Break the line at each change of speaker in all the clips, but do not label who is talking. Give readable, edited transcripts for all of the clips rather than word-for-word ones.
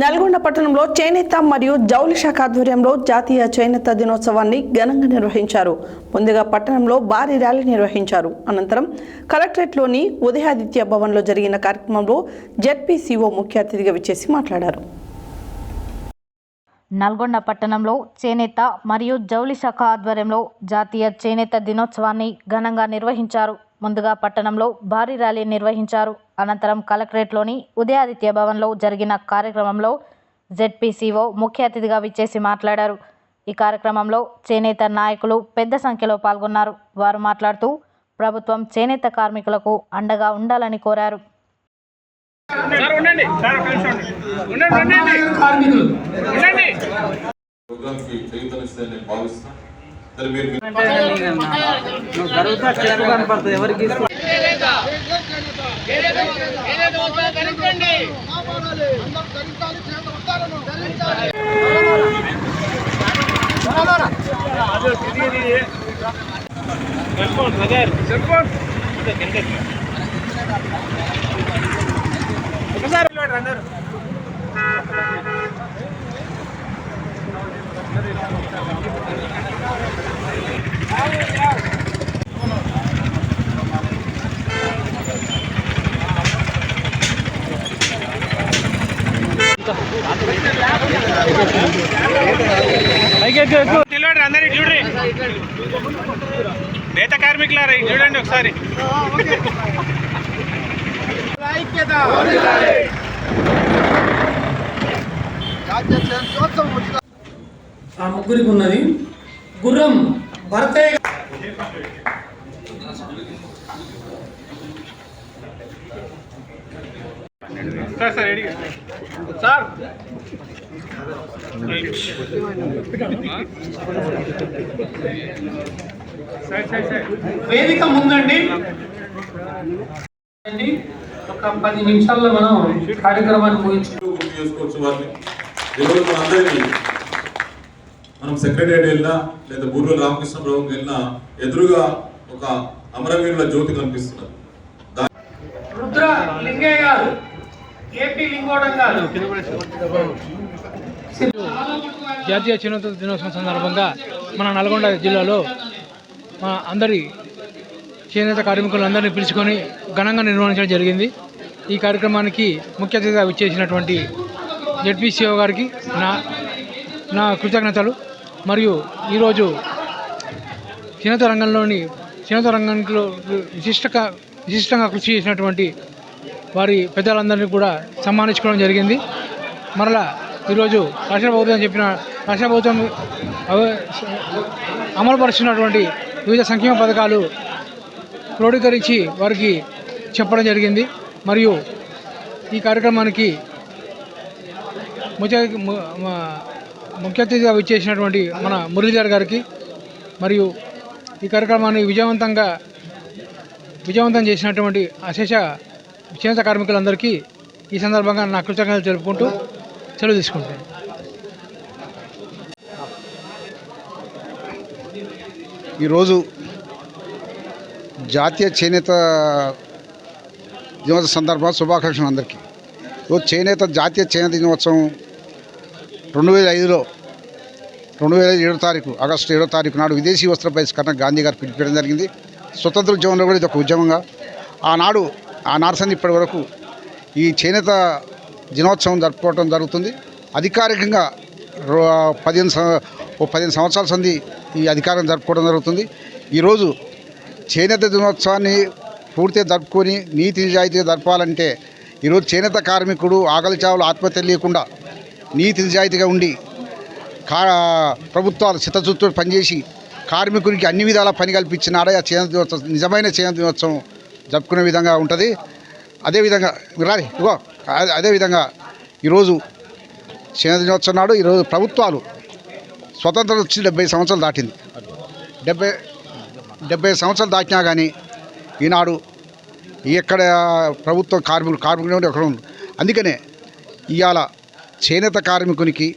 నల్గొండ పట్టణంలో చేనేత మరియు జౌళి శాఖ ఆధ్వర్యంలో జాతీయ చేనేత దినోత్సవాన్ని ఘనంగా నిర్వహించారు. ముందుగా పట్టణంలో భారీ ర్యాలీ నిర్వహించారు. అనంతరం కలెక్టరేట్లోని ఉదయాదిత్య భవన్లో జరిగిన కార్యక్రమంలో జెడ్పీసీఓ ముఖ్య అతిథిగా విచ్చేసి మాట్లాడారు.
నల్గొండ పట్టణంలో చేనేత మరియు జౌళి శాఖ ఆధ్వర్యంలో జాతీయ చేనేత దినోత్సవాన్ని ఘనంగా నిర్వహించారు. ముందుగా పట్టణంలో భారీ ర్యాలీ నిర్వహించారు. అనంతరం కలెక్టరేట్లోని ఉదయాదిత్య భవన్లో జరిగిన కార్యక్రమంలో జెడ్పీసీఓ ముఖ్య అతిథిగా విచ్చేసి మాట్లాడారు. ఈ కార్యక్రమంలో చేనేత నాయకులు పెద్ద సంఖ్యలో పాల్గొన్నారు. వారు మాట్లాడుతూ ప్రభుత్వం చేనేత కార్మికులకు అండగా ఉండాలని కోరారు.
నేత కార్మికులారా చూడండి ఒకసారి.
ఆ ముగ్గురికి ఉన్నది గుర్రం భరతయ్య.
సార్
వేదిక ముందండి. ఒక 10 నిమిషాల్లో మనం కార్యక్రమాన్ని
చేసుకోవచ్చు. వారిని మనం సెక్రటరియట్ వెళ్ళినా లేదా బూర్ల రామకృష్ణరావుకి వెళ్ళినా ఎదురుగా ఒక అమరవీరుల జ్యోతి కనిపిస్తున్నది.
రుద్ర లింగయ్య గారు, ఏపీ లింగోడం గారు.
జాతీయ చేనేత దినోత్సవం సందర్భంగా మన నల్గొండ జిల్లాలో మా అందరి చేనేత కార్మికులందరినీ పిలుచుకొని ఘనంగా నిర్వహించడం జరిగింది. ఈ కార్యక్రమానికి ముఖ్య అతిథిగా విచ్చేసినటువంటి జెడ్పీసీఓ గారికి నా కృతజ్ఞతలు. మరియు ఈరోజు చేనేత రంగంలో విశిష్టంగా కృషి చేసినటువంటి వారి పెద్దలందరినీ కూడా సన్మానించుకోవడం జరిగింది. మరలా ఈరోజు రాష్ట్ర ప్రభుత్వం అమలుపరుస్తున్నటువంటి వివిధ సంక్షేమ పథకాలు క్రోడీకరించి వారికి చెప్పడం జరిగింది. మరియు ఈ కార్యక్రమానికి ముఖ్య అతిథిగా విచ్చేసినటువంటి మన మురళీధర్ గారికి మరియు ఈ కార్యక్రమాన్ని విజయవంతం చేసినటువంటి అశేష చేనేత కార్మికులందరికీ ఈ సందర్భంగా నా కృతజ్ఞతలు తెలుపుకుంటూ సెలవు తీసుకుంటాను.
ఈరోజు జాతీయ చేనేత దినోత్సవ సందర్భంగా శుభాకాంక్షలు అందరికీ. ఈరోజు జాతీయ చేనేత దినోత్సవం 2005లో 2007 తారీఖు ఆగస్టు 7వ తారీఖు నాడు విదేశీ వస్త్ర బహిష్కరణ గాంధీ గారు పిలిపించడం జరిగింది. స్వతంత్ర ఉద్యమంలో కూడా ఇది ఒక ఉద్యమంగా ఆనాడు సంది ఇప్పటి వరకు ఈ చేనేత దినోత్సవం జరుపుకోవడం జరుగుతుంది. అధికారికంగా 15 సంవత్సరాల సంది ఈ అధికారం జరుపుకోవడం జరుగుతుంది. ఈరోజు చేనేత దినోత్సవాన్ని పూర్తిగా జరుపుకొని నీతి నిజాయితీగా జరపాలంటే ఈరోజు చేనేత కార్మికుడు ఆకలి చావులు ఆత్మహత్య లేకుండా నీతి నిజాయితీగా ఉండి ప్రభుత్వాలు చిత్తశుద్ధితో పనిచేసి కార్మికునికి అన్ని విధాల పని కల్పించినాడే ఆ చేనేత దినోత్సవం నిజమైన చేనేత దినోత్సవం జరుపుకునే విధంగా ఉంటుంది. అదేవిధంగా ఈరోజు చేనేత దినోత్సవం నాడు ఈరోజు ప్రభుత్వాలు స్వతంత్రం వచ్చి 70 సంవత్సరాలు దాటింది. 70 సంవత్సరాలు దాటినా కానీ ఈనాడు ఎక్కడ ప్రభుత్వం కార్మికులు ఎక్కడ ఉంది. అందుకనే ఇవాళ చేనేత కార్మికునికి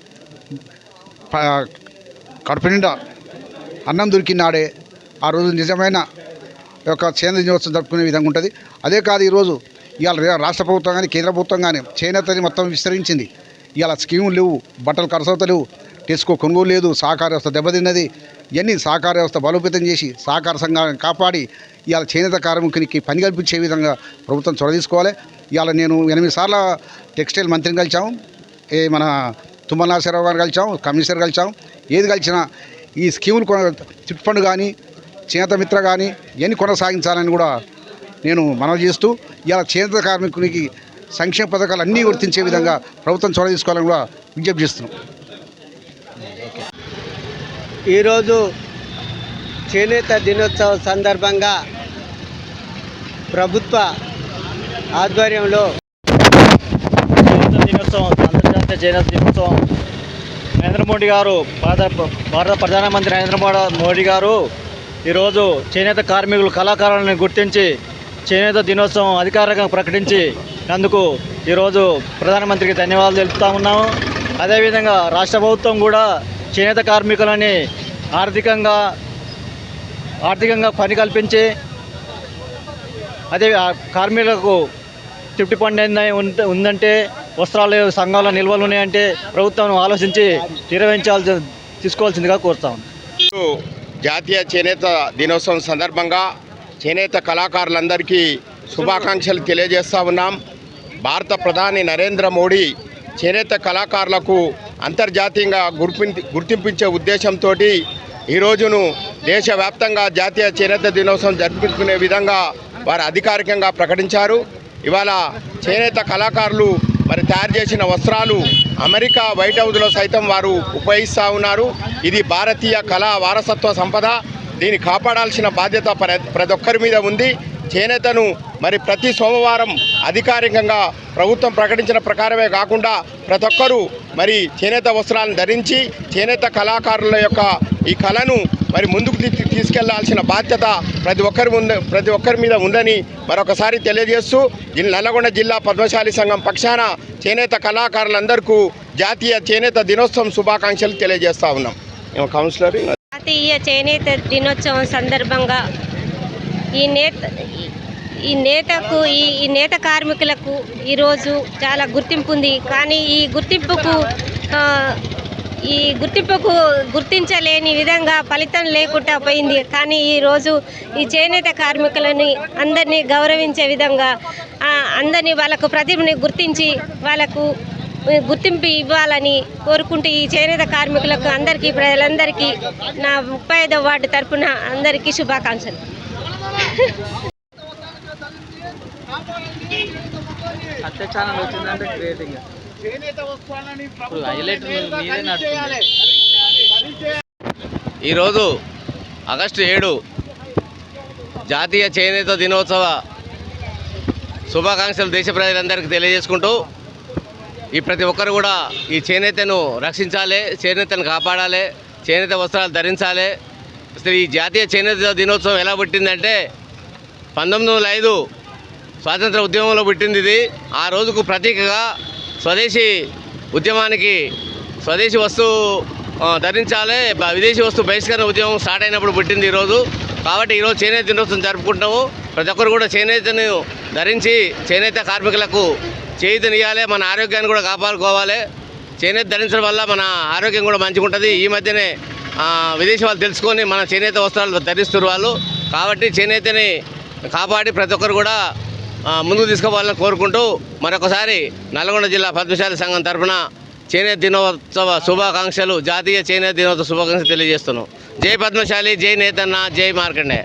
కడుపు నిండా అన్నం దొరికినాడే ఆ రోజు నిజమైన యొక్క చేనేత దినోత్సవం జరుపుకునే విధంగా ఉంటుంది. అదే కాదు ఈరోజు ఇవాళ రాష్ట్ర ప్రభుత్వం కానీ కేంద్ర ప్రభుత్వం కానీ చేనేతని మొత్తం విస్తరించింది. ఇలా స్కీములు లేవు, బట్టలు ఖర్చవుత లేవు, టెస్కో కొనుగోలు లేదు, సహకార వ్యవస్థ దెబ్బతిన్నది. ఇవన్నీ సహకార వ్యవస్థ బలోపేతం చేసి సహకార సంఘాలను కాపాడి ఇవాళ చేనేత కార్మికునికి పని కల్పించే విధంగా ప్రభుత్వం చొరవ తీసుకోవాలి. ఇవాళ నేను 8 సార్లు టెక్స్టైల్ మంత్రిని కలిసాము, మన తుమ్మల నాగేశ్వరరావు గారు కలిసాం, కమిషనర్ కలిసాం. ఏది కలిసినా ఈ స్కీములు చిట్ ఫండ్ కానీ చేనేత మిత్ర కానీ ఇవన్నీ కొనసాగించాలని కూడా నేను మనవి చేస్తూ ఇలా చేనేత కార్మికునికి సంక్షేమ పథకాలు అన్నీ వర్తించే విధంగా ప్రభుత్వం చొరవ తీసుకోవాలని కూడా విజ్ఞప్తి చేస్తున్నాం.
ఈరోజు చేనేత దినోత్సవం సందర్భంగా ప్రభుత్వ ఆధ్వర్యంలో
అంతర్జాతీయ చేనేత దినోత్సవం నరేంద్ర మోడీ గారు భారత ప్రధానమంత్రి నరేంద్ర మోడీ గారు ఈరోజు చేనేత కార్మికులు కళాకారులను గుర్తించి చేనేత దినోత్సవం అధికారికంగా ప్రకటించి అందుకు ఈరోజు ప్రధానమంత్రికి ధన్యవాదాలు తెలుపుతా ఉన్నాము. అదేవిధంగా రాష్ట్ర ప్రభుత్వం కూడా చేనేత కార్మికులని ఆర్థికంగా పని కల్పించి అదే కార్మికులకు చిట్టి పండు ఉందంటే వస్త్రాలు సంఘాల నిల్వలు ఉన్నాయంటే ప్రభుత్వం ఆలోచించి తీసుకోవాల్సిందిగా కోరుతాం.
జాతీయ చేనేత దినోత్సవం సందర్భంగా చేనేత కళాకారులందరికీ శుభాకాంక్షలు తెలియజేస్తూ ఉన్నాం. భారత ప్రధాని నరేంద్ర మోడీ చేనేత కళాకారులకు అంతర్జాతీయంగా గుర్తింపించే ఉద్దేశంతో ఈ రోజును దేశవ్యాప్తంగా జాతీయ చేనేత దినోత్సవం జరుపుకునే విధంగా వారు అధికారికంగా ప్రకటించారు. ఇవాళ చేనేత కళాకారులు మరి తయారు చేసిన వస్త్రాలు అమెరికా వైట్ హౌస్లో సైతం వారు ఉపయోగిస్తూ ఉన్నారు. ఇది భారతీయ కళా వారసత్వ సంపద. దీన్ని కాపాడాల్సిన బాధ్యత ప్రతి ఒక్కరి మీద ఉంది. చేనేతను మరి ప్రతి సోమవారం అధికారికంగా ప్రభుత్వం ప్రకటించిన ప్రకారమే కాకుండా ప్రతి ఒక్కరూ మరి చేనేత వస్త్రాలను ధరించి చేనేత కళాకారుల యొక్క ఈ కళను మరి ముందుకు తీసుకెళ్లాల్సిన బాధ్యత ప్రతి ఒక్కరి మీద ఉందని మరొకసారి తెలియజేస్తూ నల్లగొండ జిల్లా పద్మశాలి సంఘం పక్షాన చేనేత కళాకారులందరికీ జాతీయ చేనేత దినోత్సవం శుభాకాంక్షలు తెలియజేస్తా ఉన్నాం. కౌన్సిలర్
జాతీయ చేనేత దినోత్సవం సందర్భంగా ఈ నేత కార్మికులకు ఈరోజు చాలా గుర్తింపు ఉంది. కానీ ఈ గుర్తింపుకు గుర్తించలేని విధంగా ఫలితం లేకుండా పోయింది. కానీ ఈరోజు ఈ చేనేత కార్మికులని అందరినీ గౌరవించే విధంగా అందరినీ వాళ్ళకు ప్రతిభని గుర్తించి వాళ్ళకు గుర్తింపు ఇవ్వాలని కోరుకుంటూ ఈ చేనేత కార్మికులకు అందరికీ ప్రజలందరికీ నా 35వ వార్డు తరఫున అందరికీ శుభాకాంక్షలు.
ఈరోజు ఆగస్టు 7 జాతీయ చేనేత దినోత్సవ శుభాకాంక్షలు దేశ ప్రజలందరికీ తెలియజేసుకుంటూ ఈ ప్రతి ఒక్కరు కూడా ఈ చేనేతను రక్షించాలి, చేనేతను కాపాడాలి, చేనేత వస్త్రాలు ధరించాలి. అసలు ఈ జాతీయ చేనేత దినోత్సవం ఎలా పుట్టిందంటే 1905 స్వాతంత్ర ఉద్యమంలో పుట్టింది. ఇది ఆ రోజుకు ప్రతీకగా స్వదేశీ ఉద్యమానికి స్వదేశీ వస్తువు ధరించాలి, విదేశీ వస్తువు బహిష్కరణ ఉద్యమం స్టార్ట్ అయినప్పుడు పుట్టింది ఈరోజు. కాబట్టి ఈరోజు చేనేత దినోత్సవం జరుపుకుంటాము. ప్రతి ఒక్కరు కూడా చేనేతను ధరించి చేనేత కార్మికులకు చేయూతనియాలి, మన ఆరోగ్యాన్ని కూడా కాపాడుకోవాలి. చేనేత ధరించడం వల్ల మన ఆరోగ్యం కూడా మంచిగా ఉంటుంది. ఈ మధ్యనే విదేశీ వాళ్ళు తెలుసుకొని మన చేనేత వస్త్రాలు ధరిస్తున్నారు వాళ్ళు. కాబట్టి చేనేతని కాపాడి ప్రతి ఒక్కరు కూడా ముందుకు తీసుకోవాలని కోరుకుంటూ మరొకసారి నల్గొండ జిల్లా పద్మశాలి సంఘం తరఫున చేనేత దినోత్సవ శుభాకాంక్షలు, జాతీయ చేనేత దినోత్సవ శుభాకాంక్షలు తెలియజేస్తున్నాం. జై పద్మశాలి, జై నేతన్న, జై మార్కండే.